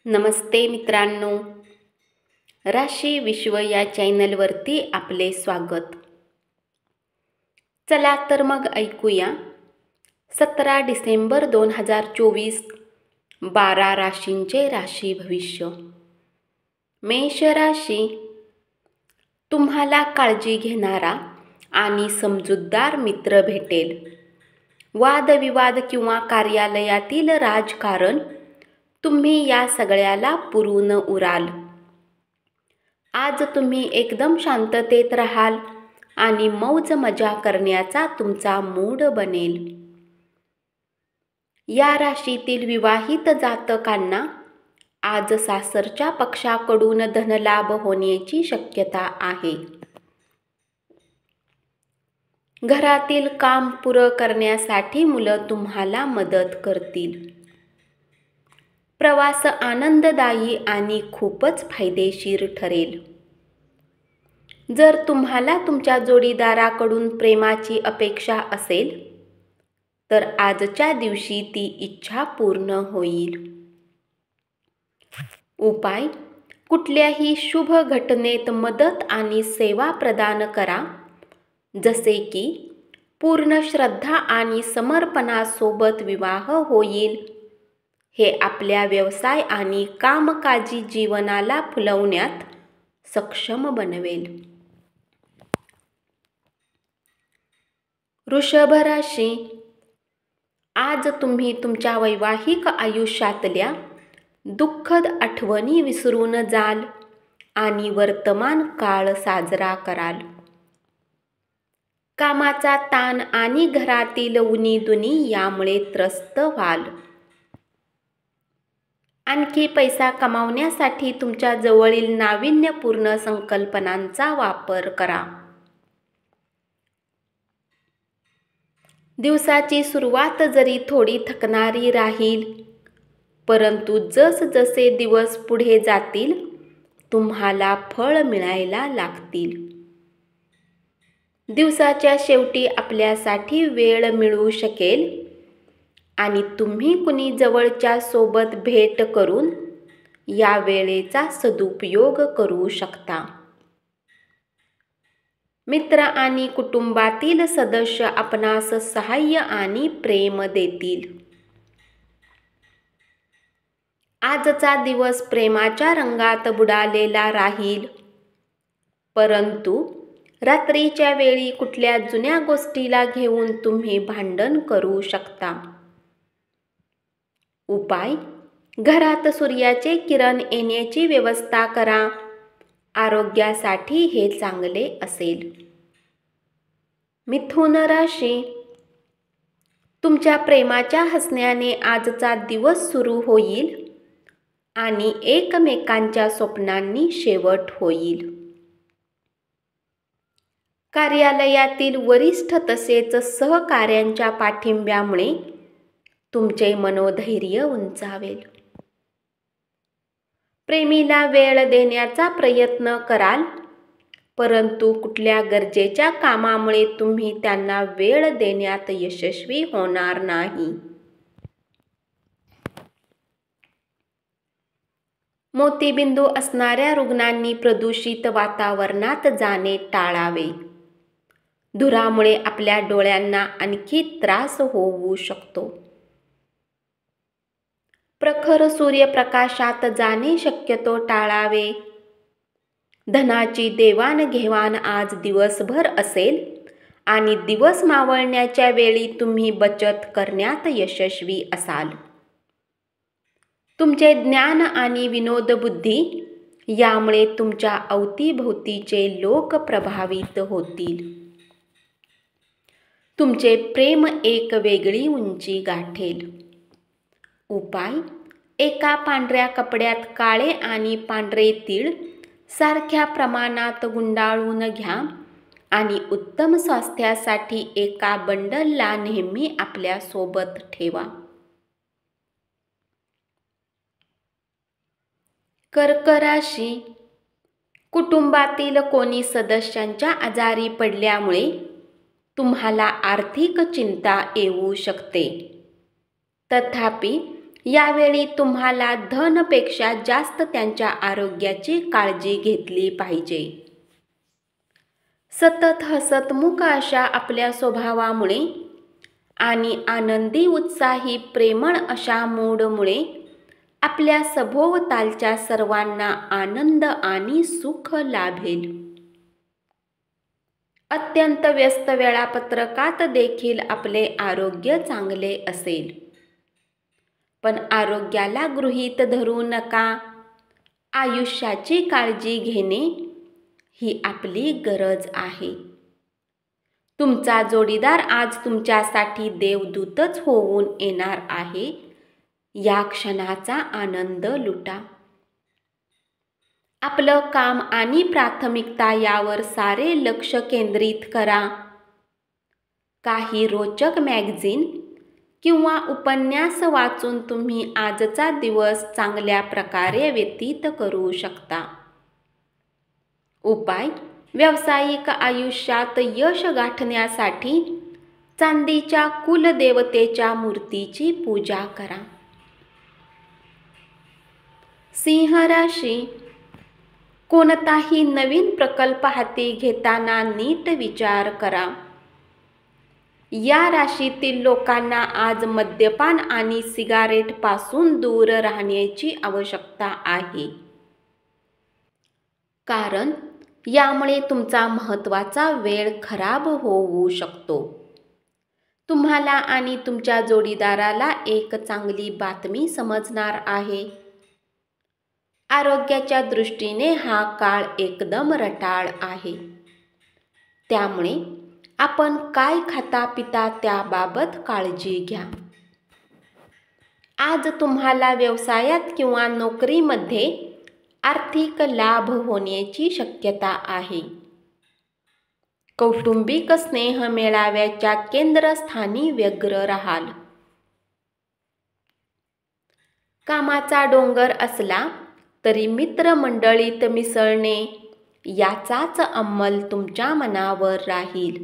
नमस्ते मित्रांनो, राशी विश्व या चॅनलवरती आपले स्वागत. चला तर मग ऐकूया 17 डिसेंबर 2024 12 राशींचे राशी भविष्य. मेष राशी, तुम्हाला काळजी घेणारा आणि समजूतदार मित्र भेटेल. वादविवाद किंवा कार्यालयातील राजकारण, तुम्ही या सगळ्याला पुरून उराल. आज तुम्ही एकदम शांततेत राहाल आणि मौज मजा करण्याचा तुमचा मूड बनेल. या राशीतील विवाहित जातकांना आज सासरच्या पक्षाकडून धनलाभ होण्याची शक्यता आहे. घरातील काम पुरं करण्यासाठी मुलं तुम्हाला मदत करतील. प्रवास आनंददायी आणि खूपच फायदेशीर ठरेल. जर तुम्हाला तुमच्या जोडीदाराकडून प्रेमाची अपेक्षा असेल तर आजच्या दिवशी ती इच्छा पूर्ण होईल. उपाय: कुठल्याही शुभ घटनेत मदत आणि सेवा प्रदान करा, जसे की पूर्ण श्रद्धा आणि समर्पणासोबत विवाह होईल. हे आपल्या व्यवसाय आणि कामकाजी जीवनाला फुलवण्यात सक्षम बनवेल. वृषभ राशी, आज तुम्ही तुमच्या वैवाहिक आयुष्यातल्या दुःखद आठवणी विसरून जाल आणि वर्तमान काळ साजरा कराल. कामाचा ताण आणि घरातील उणीधुणी यामुळे त्रस्त व्हाल. आणखी पैसा कमावण्यासाठी तुमच्या जवळील नाविन्यपूर्ण संकल्पनांचा वापर करा. दिवसाची सुरुवात जरी थोडी थकणारी राहील, परंतु जसजसे दिवस पुढे जातील तुम्हाला फळ मिळायला लागतील. दिवसाच्या शेवटी आपल्यासाठी वेळ मिळू शकेल आणि तुम्ही कुणी जवळच्या सोबत भेट करून या वेळेचा सदुपयोग करू शकता. मित्र आणि कुटुंबातील सदस्य आपणास सहाय्य आणि प्रेम देतील. आजचा दिवस प्रेमाच्या रंगात बुडालेला राहील, परंतु रात्रीच्या वेळी कुठल्या जुन्या गोष्टीला घेऊन तुम्ही भांडण करू शकता. उपाय: घरात सूर्याचे किरण येण्याची व्यवस्था करा. आरोग्यासाठी हे चांगले असेल. मिथुन राशी, तुमच्या प्रेमाच्या हसण्याने आजचा दिवस सुरू होईल आणि एकमेकांच्या स्वप्नांनी शेवट होईल. कार्यालयातील वरिष्ठ तसेच सहकाऱ्यांच्या पाठिंब्यामुळे तुमचे मनोधैर्य उंचावेल. प्रेमीला वेळ देण्याचा प्रयत्न कराल, परंतु कुठल्या गरजेच्या कामामुळे तुम्ही त्यांना वेळ देण्यात यशस्वी होणार नाही. मोतीबिंदू असणाऱ्या रुग्णांनी प्रदूषित वातावरणात जाणे टाळावे. धुरामुळे आपल्या डोळ्यांना आणखी त्रास होऊ शकतो. प्रखर सूर्यप्रकाशात जाणे शक्यतो टाळावे. धनाची देवाणघेवाण आज दिवसभर असेल आणि दिवस मावळण्याच्या वेळी तुम्ही बचत करण्यात यशस्वी असाल. तुमचे ज्ञान आणि विनोदबुद्धी यामुळे तुमच्या अवतीभोवतीचे लोक प्रभावित होतील. तुमचे प्रेम एक वेगळी उंची गाठेल. उपाय: एका पांढऱ्या कपड्यात काळे आणि पांढरे तीळ सारख्या प्रमाणात गुंडाळून घ्या आणि उत्तम स्वास्थ्यासाठी एका बंडलला नेहमी आपल्या सोबत ठेवा. कर्क राशी, कुटुंबातील कोणी सदस्यांच्या आजारी पडल्यामुळे तुम्हाला आर्थिक चिंता येऊ शकते. तथापि यावेळी तुम्हाला धनपेक्षा जास्त त्यांच्या आरोग्याची काळजी घेतली पाहिजे. सतत हसतमुख अशा आपल्या स्वभावामुळे आणि आनंदी उत्साही प्रेमळ अशा मूडमुळे आपल्या सभोवतालच्या सर्वांना आनंद आणि सुख लाभेल. अत्यंत व्यस्त वेळापत्रकात देखील आपले आरोग्य चांगले असेल. पण आरोग्याला गृहीत धरू नका. आयुष्याची काळजी घेणे ही आपली गरज आहे. तुमचा जोडीदार आज तुमच्यासाठी देवदूतच होऊन येणार आहे. या क्षणाचा आनंद लुटा. आपलं काम आणि प्राथमिकता यावर सारे लक्ष केंद्रित करा. काही रोचक मॅगझिन किंवा उपन्यास वाचून तुम्ही आजचा दिवस चांगल्या प्रकारे व्यतीत करू शकता. उपाय: व्यावसायिक आयुष्यात यश गाठण्यासाठी चांदीच्या कुलदेवतेच्या मूर्तीची पूजा करा. सिंह राशी. कोणताही नवीन प्रकल्प हाती घेताना नीट विचार करा. या राशीतील लोकांना आज मद्यपान आणि सिगारेटपासून दूर राहण्याची आवश्यकता आहे. कारण यामुळे तुमचा महत्त्वाचा वेळ खराब होऊ शकतो. तुम्हाला आणि तुमच्या जोडीदाराला एक चांगली बातमी समजणार आहे. आरोग्याच्या दृष्टीने हा काळ एकदम रटाळ आहे. त्यामुळे आपण काय खाता पिता त्याबाबत काळजी घ्या. आज तुम्हाला व्यवसायात किंवा नोकरीमध्ये आर्थिक लाभ होण्याची शक्यता आहे. कौटुंबिक स्नेह मेळाव्याच्या केंद्रस्थानी व्यग्र राहाल. कामाचा डोंगर असला तरी मित्रमंडळीत मिसळणे याचाच अंमल तुमच्या मनावर राहील.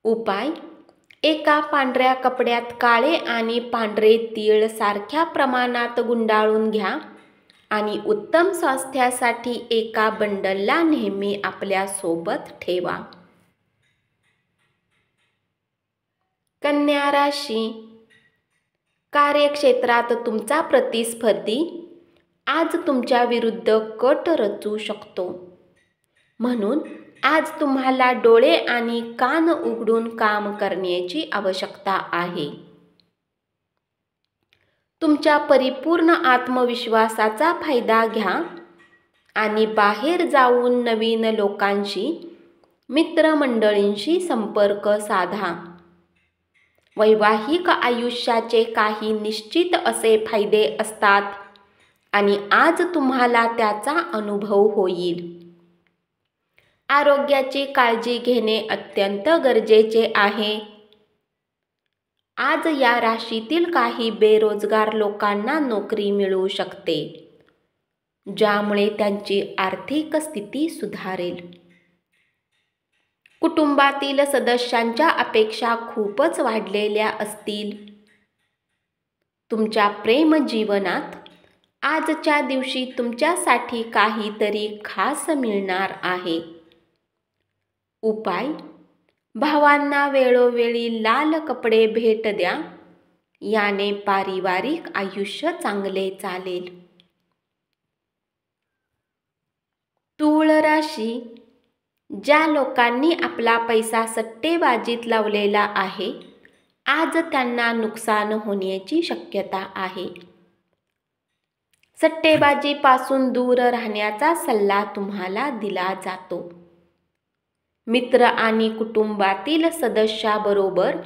उपाय: एका पांढऱ्या कपड्यात काळे आणि पांढरे तीळ सारख्या प्रमाणात गुंडाळून घ्या आणि उत्तम स्वास्थ्यासाठी एका बंडलला नेहमी आपल्या सोबत ठेवा. कन्या राशी. कार्यक्षेत्रात तुमचा प्रतिस्पर्धी आज तुमच्या विरुद्ध कट रचू शकतो. म्हणून आज तुम्हाला डोळे आणि कान उघडून काम करण्याची आवश्यकता आहे. तुमच्या परिपूर्ण आत्मविश्वासाचा फायदा घ्या आणि बाहेर जाऊन नवीन लोकांशी, मित्रमंडळींशी संपर्क साधा. वैवाहिक आयुष्याचे काही निश्चित असे फायदे असतात आणि आज तुम्हाला त्याचा अनुभव होईल. आरोग्याची काळजी घेणे अत्यंत गरजेचे आहे. आज या राशीतील काही बेरोजगार लोकांना नोकरी मिळू शकते, ज्यामुळे त्यांची आर्थिक स्थिती सुधारेल. कुटुंबातील सदस्यांच्या अपेक्षा खूपच वाढलेल्या असतील. तुमच्या प्रेम जीवनात आजच्या दिवशी तुमच्यासाठी काहीतरी खास मिळणार आहे. उपाय: भावांना वेळोवेळी लाल कपडे भेट द्या. याने पारिवारिक आयुष्य चांगले चालेल. तूळ राशी. ज्या लोकांनी आपला पैसा सट्टेबाजीत लावलेला आहे, आज त्यांना नुकसान होण्याची शक्यता आहे. सट्टेबाजीपासून दूर राहण्याचा सल्ला तुम्हाला दिला जातो. मित्र आणि कुटुंबातील सदस्याबरोबर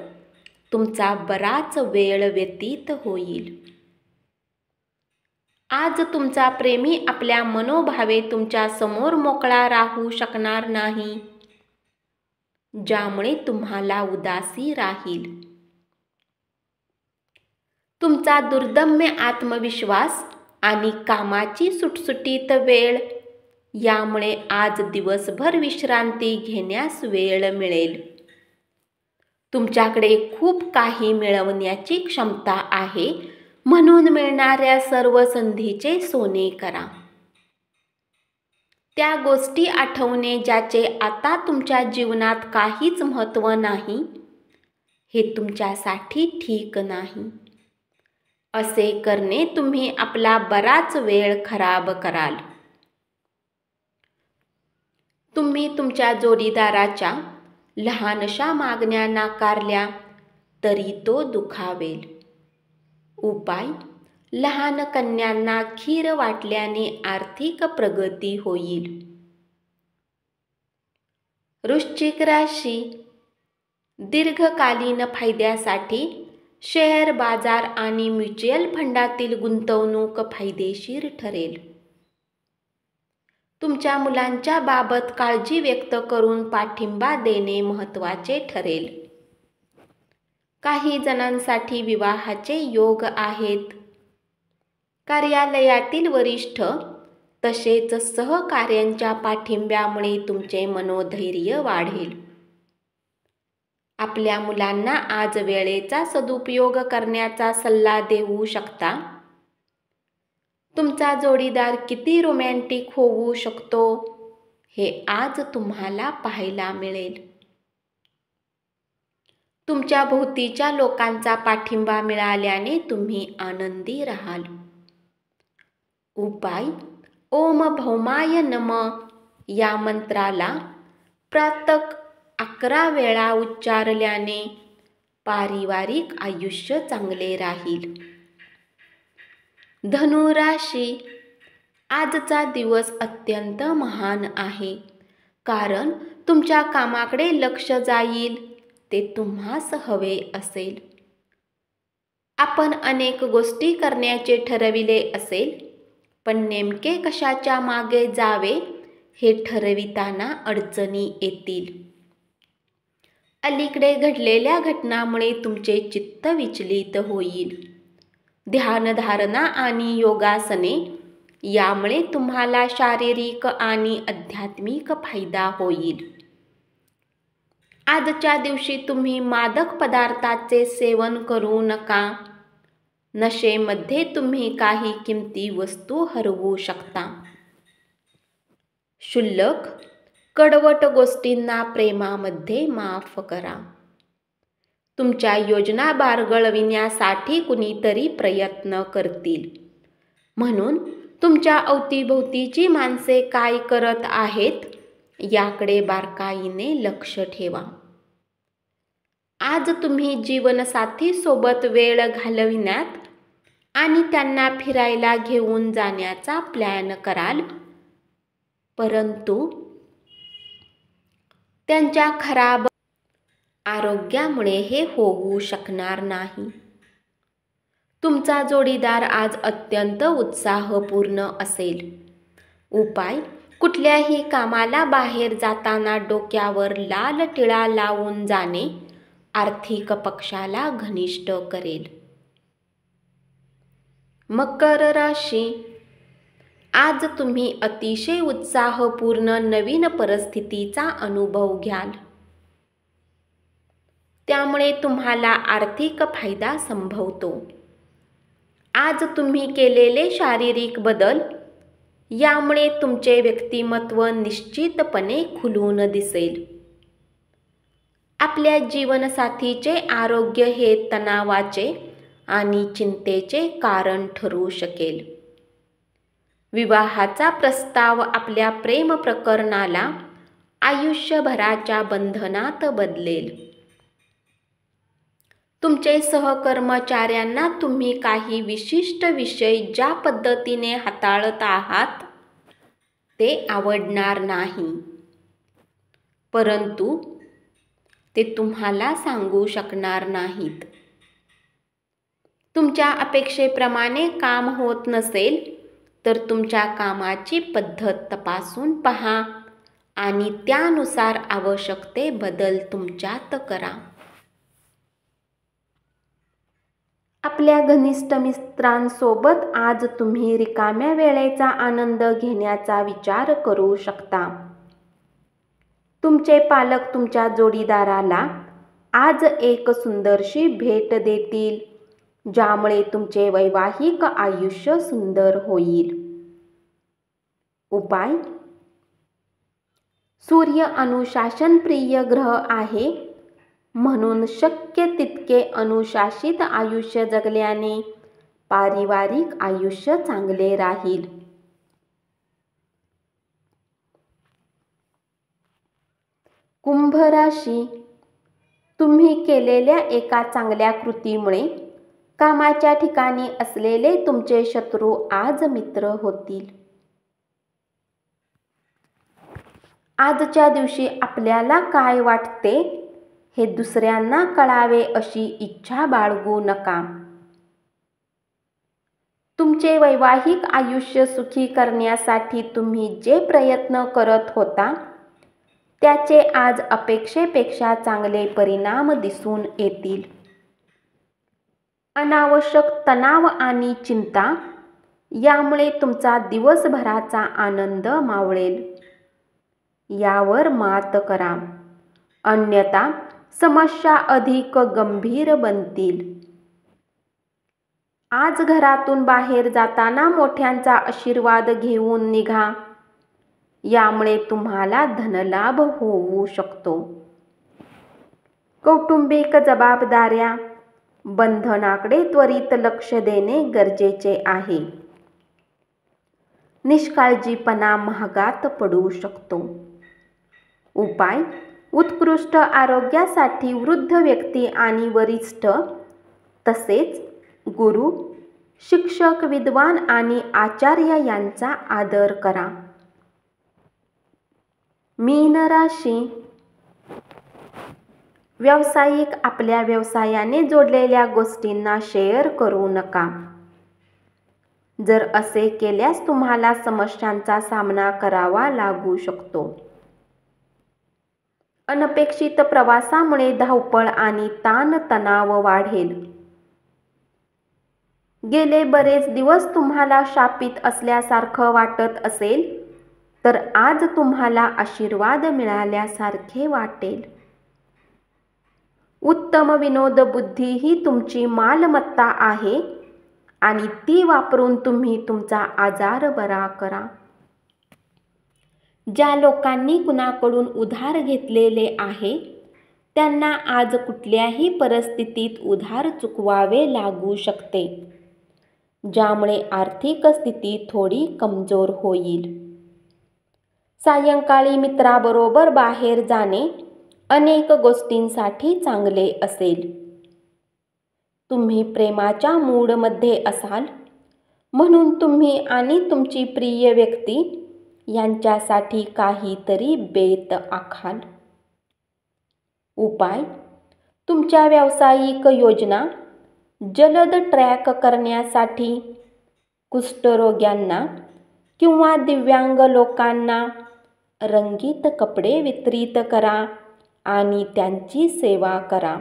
तुमचा बराच वेळ व्यतीत होईल. आज तुमचा प्रेमी आपल्या मनोभावे तुमच्या समोर मोकळा राहू शकणार नाही, ज्यामुळे तुम्हाला उदासी राहील. तुमचा दुर्दम्य आत्मविश्वास आणि कामाची सुटसुटीत वेळ यामुळे आज दिवसभर विश्रांती घेण्यास वेळ मिळेल. तुमच्याकडे खूप काही मिळवण्याची क्षमता आहे, म्हणून मिळणाऱ्या सर्व संधीचे सोने करा. त्या गोष्टी आठवणे ज्याचे आता तुमच्या जीवनात काहीच महत्त्व नाही, हे तुमच्यासाठी ठीक नाही. असे करणे तुम्ही आपला बराच वेळ खराब कराल. तुम्ही तुमच्या जोडीदाराच्या लहानशा मागण्या नाकारल्या तरी तो दुखावेल. उपाय: लहान कन्यांना खीर वाटल्याने आर्थिक प्रगती होईल. वृश्चिक राशी: दीर्घकालीन फायद्यासाठी शेअर बाजार आणि म्युच्युअल फंडातील गुंतवणूक फायदेशीर ठरेल. तुमच्या मुलांच्या बाबत काळजी व्यक्त करून पाठिंबा देणे महत्त्वाचे ठरेल. काही जणांसाठी विवाहाचे योग आहेत. कार्यालयातील वरिष्ठ तसेच सहकाऱ्यांच्या पाठिंब्यामुळे तुमचे मनोधैर्य वाढेल. आपल्या मुलांना आज वेळेचा सदुपयोग करण्याचा सल्ला देऊ शकता. तुमचा जोडीदार किती रोमॅन्टिक होऊ शकतो हे आज तुम्हाला पाहायला मिळेल. तुमच्या भोवतीच्या लोकांचा पाठिंबा मिळाल्याने तुम्ही आनंदी राहाल. उपाय: ओम भौमाय नमः या मंत्राला प्रातः 11 वेळा उच्चारल्याने पारिवारिक आयुष्य चांगले राहील. धनु राशी: आजचा दिवस अत्यंत महान आहे, कारण तुमच्या कामाकडे लक्ष जाईल ते तुम्हास हवे असेल. आपण अनेक गोष्टी करण्याचे ठरविले असेल, पण नेमके कशाच्या मागे जावे हे ठरविताना अडचणी येतील. अलीकडे घडलेल्या घटनांमुळे तुमचे चित्त विचलित होईल. ध्यानधारणा आणि योगासने यामुळे तुम्हाला शारीरिक आणि आध्यात्मिक फायदा होईल. आजच्या दिवशी तुम्ही मादक पदार्थाचे सेवन करू नका. नशेमध्ये तुम्ही काही किमती वस्तू हरवू शकता. क्षुल्लक कडवट गोष्टींना प्रेमामध्ये माफ करा. तुमच्या योजना बारगळविण्यासाठी कुणीतरी प्रयत्न करतील, म्हणून तुमच्या अवतीभोवतीची माणसे काय करत आहेत याकडे बारकाईने लक्ष ठेवा. आज तुम्ही जीवनसाथी सोबत वेळ घालविण्यात आणि त्यांना फिरायला घेऊन जाण्याचा प्लॅन कराल, परंतु त्यांच्या खराब आरोग्यामुळे हे होऊ शकणार नाही. तुमचा जोडीदार आज अत्यंत उत्साहपूर्ण असेल. उपाय: कुठल्याही कामाला बाहेर जाताना डोक्यावर लाल टिळा लावून जाणे आर्थिक पक्षाला घनिष्ठ करेल. मकर राशी: आज तुम्ही अतिशय उत्साहपूर्ण नवीन परिस्थितीचा अनुभव घ्याल. त्यामुळे तुम्हाला आर्थिक फायदा संभवतो. आज तुम्ही केलेले शारीरिक बदल यामुळे तुमचे व्यक्तिमत्व निश्चितपणे खुलून दिसेल. आपल्या जीवनसाथीचे आरोग्य हे तणावाचे आणि चिंतेचे कारण ठरू शकेल. विवाहाचा प्रस्ताव आपल्या प्रेम प्रकरणाला आयुष्यभराच्या बंधनात बदलेल. तुमचे सहकर्मचाऱ्यांना तुम्ही काही विशिष्ट विषय ज्या पद्धतीने हाताळत आहात ते आवडणार नाही, परंतु ते तुम्हाला सांगू शकणार नाहीत. तुमच्या अपेक्षेप्रमाणे काम होत नसेल तर तुमच्या कामाची पद्धत तपासून पहा आणि त्यानुसार आवश्यक ते बदल तुमच्यात करा. आपल्या घनिष्ठ मित्रांसोबत आज तुम्ही रिकाम्या वेळेचा आनंद घेण्याचा विचार करू शकता. तुमचे पालक तुमच्या जोडीदाराला आज एक सुंदरशी भेट देतील, ज्यामुळे तुमचे वैवाहिक आयुष्य सुंदर होईल. उपाय: सूर्य अनुशासनप्रिय ग्रह आहे, म्हणून शक्य तितके अनुशासित आयुष्य जगल्याने पारिवारिक आयुष्य चांगले राहील. कुंभ राशी: तुम्ही केलेल्या एका चांगल्या कृतीमुळे कामाच्या ठिकाणी असलेले तुमचे शत्रू आज मित्र होतील. आजच्या दिवशी आपल्याला काय वाटते हे दुसऱ्यांना कळावे अशी इच्छा बाळगू नका. तुमचे वैवाहिक आयुष्य सुखी करण्यासाठी तुम्ही जे प्रयत्न करत होता त्याचे आज अपेक्षेपेक्षा चांगले परिणाम दिसून येतील. अनावश्यक तणाव आणि चिंता यामुळे तुमचा दिवसभराचा आनंद मावळेल. यावर मात करा, अन्यथा समस्या अधिक गंभीर बनतील. आज घरातून बाहेर जाताना मोठ्यांचा आशीर्वाद घेऊन निघा, यामुळे तुम्हाला धनलाभ होऊ शकतो. कौटुंबिक जबाबदाऱ्या बंधनाकडे त्वरित लक्ष देणे गरजेचे आहे. निष्काळजीपणा महागात पडू शकतो. उपाय: उत्कृष्ट आरोग्यासाठी वृद्ध व्यक्ती आणि वरिष्ठ तसेच गुरु, शिक्षक, विद्वान आणि आचार्य यांचा आदर करा. मीन राशी: व्यावसायिक आपल्या व्यवसायाने जोडलेल्या गोष्टींना शेअर करू नका. जर असे केल्यास तुम्हाला समस्यांचा सामना करावा लागू शकतो. अनपेक्षित प्रवासामुळे धावपळ आणि ताणतणाव वाढेल. गेले बरेच दिवस तुम्हाला शापित असल्यासारखं वाटत असेल तर आज तुम्हाला आशीर्वाद मिळाल्यासारखे वाटेल. उत्तम विनोदबुद्धी ही तुमची मालमत्ता आहे आणि ती वापरून तुम्ही तुमचा आजार बरा करा. ज्या लोकांनी कुणाकडून उधार घेतलेले आहे त्यांना आज कुठल्याही परिस्थितीत उधार चुकवावे लागू शकते, ज्यामुळे आर्थिक स्थिती थोडी कमजोर होईल. सायंकाळी मित्राबरोबर बाहेर जाणे अनेक गोष्टींसाठी चांगले असेल. तुम्ही प्रेमाच्या मूडमध्ये असाल, म्हणून तुम्ही आणि तुमची प्रिय व्यक्ती यांच्यासाठी काहीतरी बेत आखाल. उपाय: तुमच्या व्यावसायिक योजना जलद ट्रॅक करण्यासाठी कुष्ठरोग्यांना किंवा दिव्यांग लोकांना रंगीत कपडे वितरित करा आणि त्यांची सेवा करा.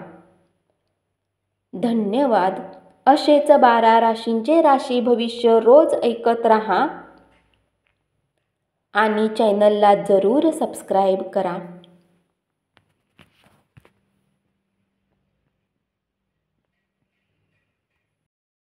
धन्यवाद. असेच 12 राशींचे राशी भविष्य रोज ऐकत रहा आणि चॅनलला जरूर सबस्क्राईब करा.